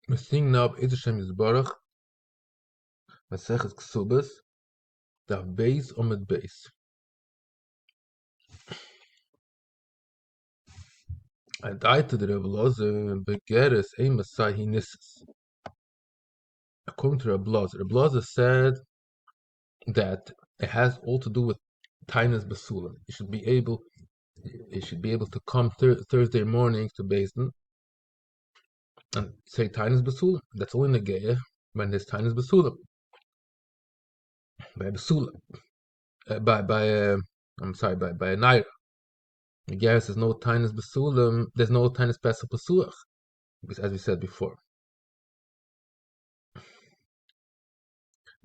We're seeing now B'ez Hashem Yisbarach, Maseches Kesubos, Daf Beis Omid Beis. I died to the Rebbe Lozer, Begeres Ein Masai Hinisses. According to Rebbe Lozer said that it has all to do with Tainas Basulim. You should be able to come Thursday morning to Beis and say Tainas Basulim. That's only Negeah when there's Tainas Basulim. By Basulim. By a Naira. Negeah there's no Tainas Basulim, there's no Tainas Pesach Basuach. Because as we said before.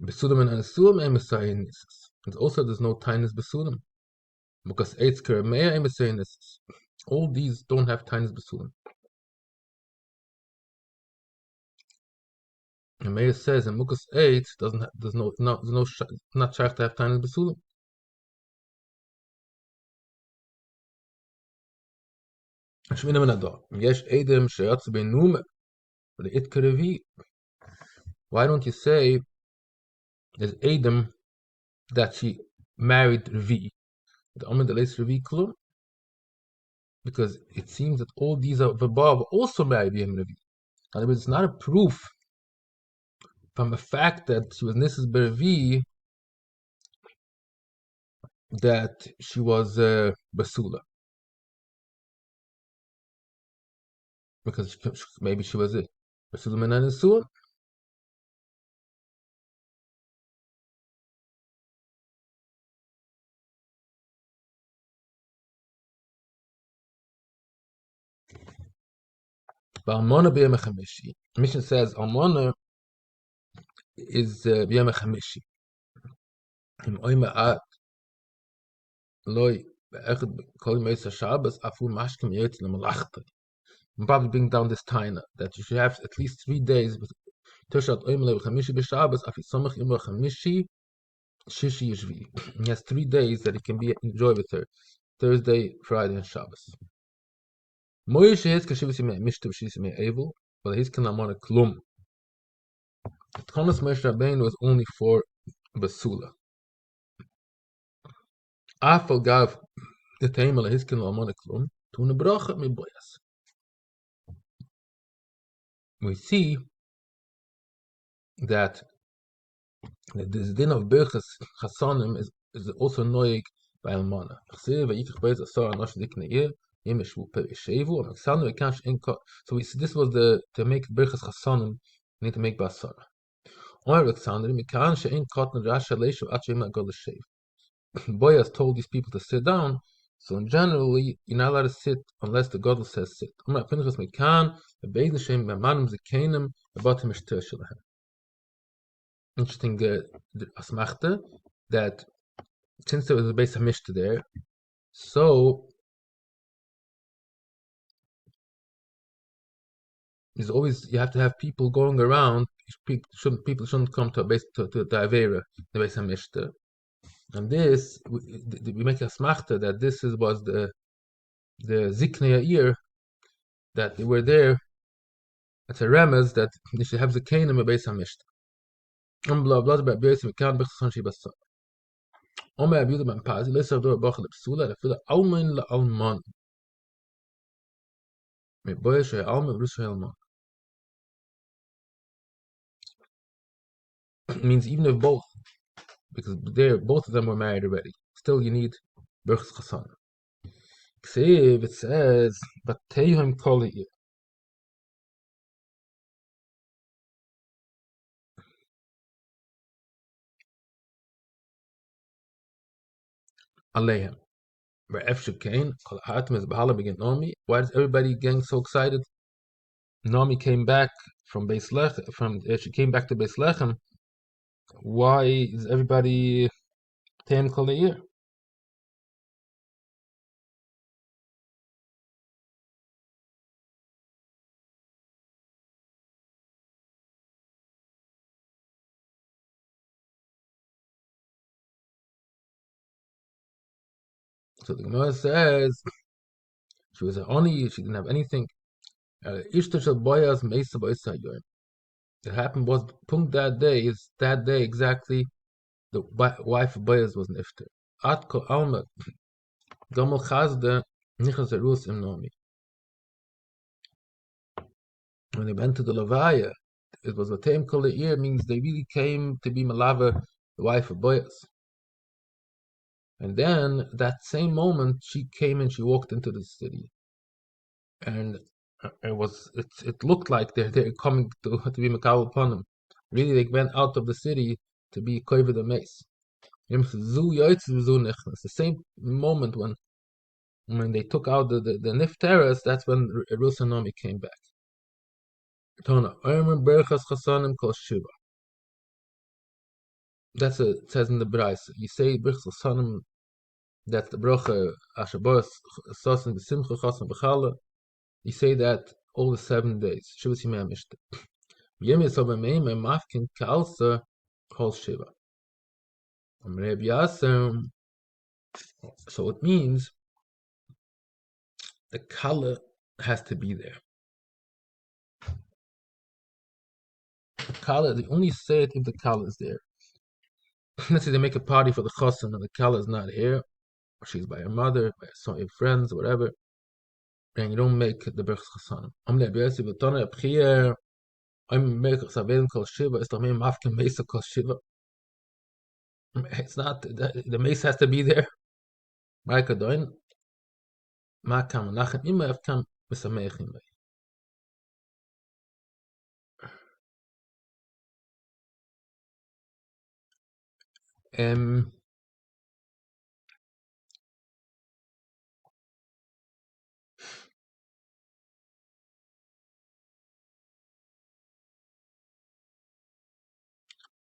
Besulim and Asulim and Messiahinisis. And also there's no Tainas Besulim. Because Eitz Keramea and Messiahinisis. All these don't have Tainas Besulim. And Meir says in Mukas 8 there's not shaykh to have Tainas Besulim. Shmina min Adar. Yesh Edem Sheyatzu Beinume. The It Kerevi. Why don't you say there's Edem that she married Revi? The Amid Aleis Revi Klum? Because it seems that all these are Vabav also married B'Yem Revi. In other words, it's not a proof from the fact that she was Nisas Berevi that she was Basula. Because maybe she was it. Basula Menan Nisua. But Almona B'Yem HaChamishi. Mission says Almona is B'Yem HaChamishi. Im Oima At Loi Be'echad Kol Meisa Shabbos Afu Mashkim Yetz L'Malachta. I'm probably bring down this taina that you should have at least 3 days with Toshat Oimle B'Chamishi B'Shabbos Afi Somach Im Chamishi Shishi Yishvi. He has 3 days that he can be enjoy with her. Thursday, Friday, and Shabbos. Moishe his kashivisi me mishtav shisi me evil, but his kanamana klum. Tchonas Moshe Rabbeinu was only for basula. Afal gav the taimel his kanamana klum to nebracha me boyas. We see that this din of Birchas Chasanim is also noig by Almana. So this was to make Birchas Chasanim, you need to make Basara. Boyas told these people to sit down, so generally you're not allowed to sit unless the Gadol says sit. Interesting asmachta that since there was a base hamishta there, so there's always you have to have people going around. People shouldn't come to a base to the avera, the base hamishta, and this we make a asmachta that this was the ziknei year that they were there. It's a remez that they should have zikanim a base hamishta. Blah blah blah. We can't be sanchi basa. Omer abiuda ben pazi leser do bachel psula lefila alman la alman. Me boy she alman rus alman. Means even if both, because both of them were married already, still you need Birchas Chasan. Ksiv, it says, but Tehim Koli Alehem. Where Efshe Kain, Kol Hatim is Bahala begin Nomi. Why is everybody getting so excited? Nomi came back from Beis Lechem, she came back to Beis Lechem. Why is everybody Tehim Koli? So the Gemara says she was only she didn't have anything. It happened was punkt that day is that day exactly the wife of Boaz was nifter. Atko alma gomel chazde nichas erus im nomi. When they went to the Levaya, it was a time kol ear means they really came to be malava the wife of Boaz. And then that same moment she came and she walked into the city, and it looked like they're coming to be makal upon them. Really, they went out of the city to be koiver the mace. It's the same moment when they took out the nifteres. That's when Rusanomi came back. Tona Ermer Berchas Chasanim Kol Shiva. It says in the Brais. You say Berchas Chasanim. That's the bracha Ashabos Sasim B'Simcha Chasam B'Chala. You say that all the 7 days. Shivas Yimei Mishta. Yem Yisov Meim Mafkin Kalsa Kol Shiva. Reb Yasser. So it means the kala has to be there. The kala, they only say it if the kala is there. Let's say they make a party for the chassan and the kala is not here, or she's by her mother, by some friends, or whatever, and you don't make the berch chassanim. I'm make savim kol shiva. It's the mafkin mesa kol shiva. It's not the mace has to be there. My kadoin, ma kam nachem immer kam mesamechim.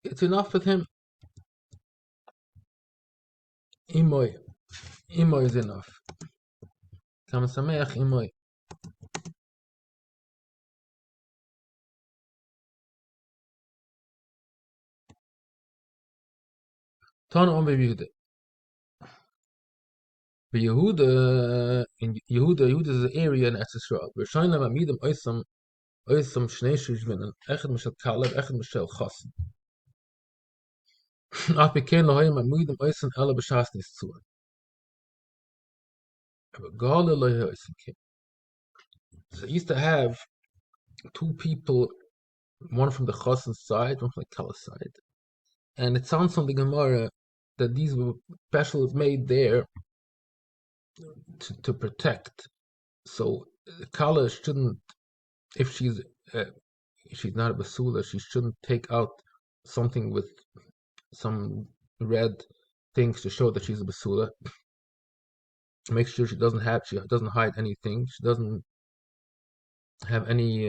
It's enough with him. Imoy is enough. Kam sameach imoy. Ton on Yehuda. But Yehuda is an area in Eretz Yisrael. V'shayna ma'midim oisam shnei shujvinan. Echad mishal kalev, echad mishal chassan. Ach bekein lohoyim ma'midim oisam ela b'shas niszuan. But gala lohoyim oisam kin. So he used to have 2 people, one from the chassan side, one from the kala side. And it sounds from the Gemara that these were specials made there to protect. So the kala shouldn't, if she's not a basula, she shouldn't take out something with some red things to show that she's a basula. Make sure she doesn't hide anything. She doesn't have any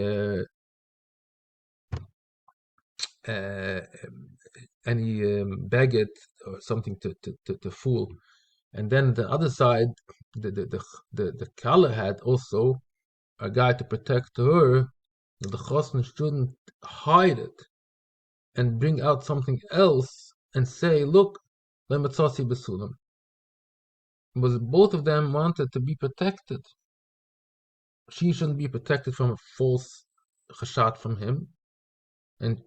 baguette or something to fool. And then the other side, the kala had also a guy to protect her. The chosn shouldn't hide it and bring out something else and say, look, lematzasi besulam. Because both of them wanted to be protected. She shouldn't be protected from a false chashat from him. And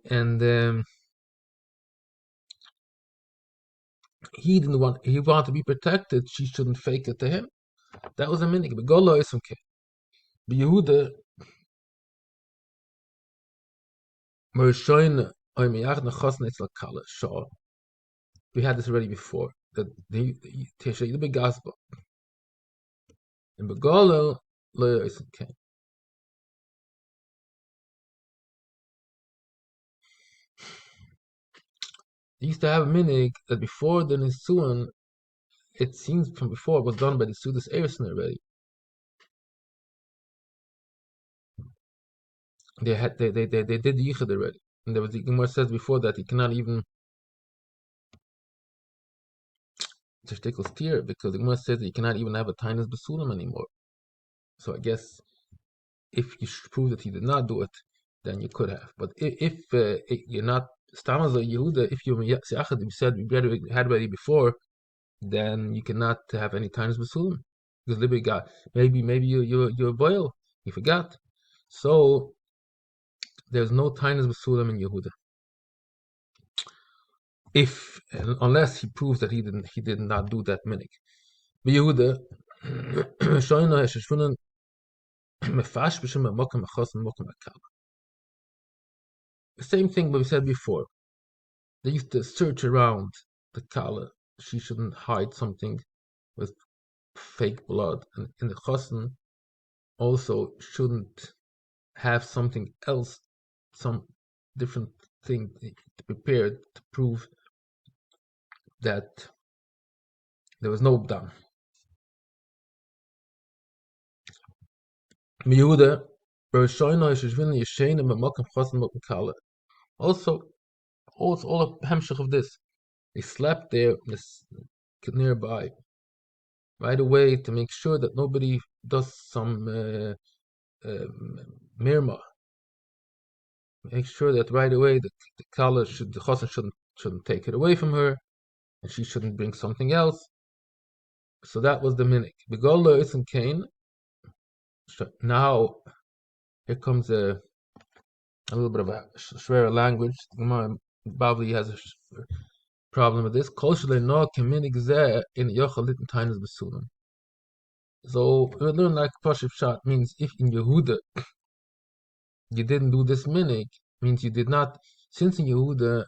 he wanted to be protected. She shouldn't fake it to him. That was a minig. But Golo is okay. But Yehuda, we had this already before. That the big gospel. And Begolo lo is okay. They used to have a minig that before the Nisuan, it seems from before it was done by the Sudas Erison already. They did the Yichud already. And there was the Gemara says before that he cannot even Tishtikl steer because the Gemara says that you cannot even have a Tainas Basulam anymore. So I guess if you prove that he did not do it, then you could have. But if you're not Stamaz or Yehuda, if you said we had already before, then you cannot have any Tainas Basulam. Because Libby got maybe you're a boil, you forgot. So there's no tainas b'sulam in Yehuda. If unless he proves that he did not do that minik. But Yehuda, shoyna hesheshvunen mefash b'shem mokem achos and mokem akal. The same thing we said before. They used to search around the kala. She shouldn't hide something with fake blood, and in the chosn also shouldn't have something else, some different thing prepared to prove that there was no dam. Yehuda, also, it's all a hemshech of this. They slept there nearby right away to make sure that nobody does some mirma. Make sure that right away the chosen shouldn't take it away from her, and she shouldn't bring something else. So that was the minik. Begola isn't Cain. Now here comes a little bit of a shver language. Bavli has a problem with this. Kol no keminik zeh in yochalit and tainas besulam. So we learn like Pashup Shot means if in Yehuda you didn't do this minik, means you did not. Since in Yehuda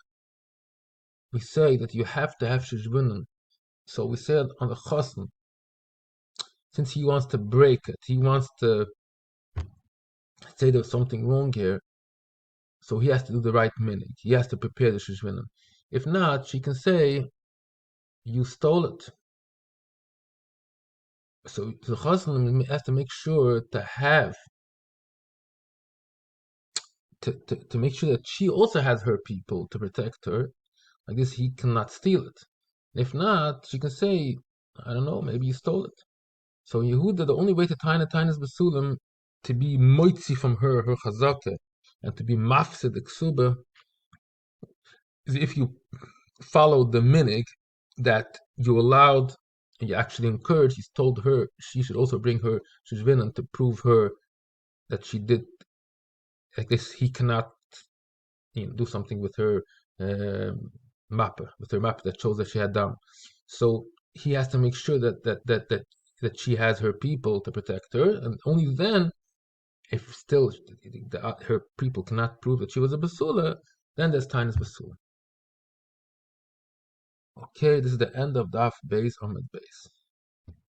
we say that you have to have shishbunen, so we said on the chosn, since he wants to break it, he wants to say there's something wrong here, so he has to do the right minik. He has to prepare the shishbunen. If not, she can say you stole it. So the chosn has to make sure to have to make sure that she also has her people to protect her. Like this, he cannot steal it. If not, she can say, I don't know, maybe you stole it. So Yehuda, the only way to tainas besulim, to be moitzi from her chazaka, and to be mafsid ksuba, is if you follow the minig that you allowed, and you actually encouraged, you told her she should also bring her shishvinan to prove her that she did. Like this, he cannot do something with her mapper, that shows that she had down. So he has to make sure that she has her people to protect her, and only then, if still her people cannot prove that she was a basula, then there's tainas basula. Okay, this is the end of Daf Beis Amud Beis.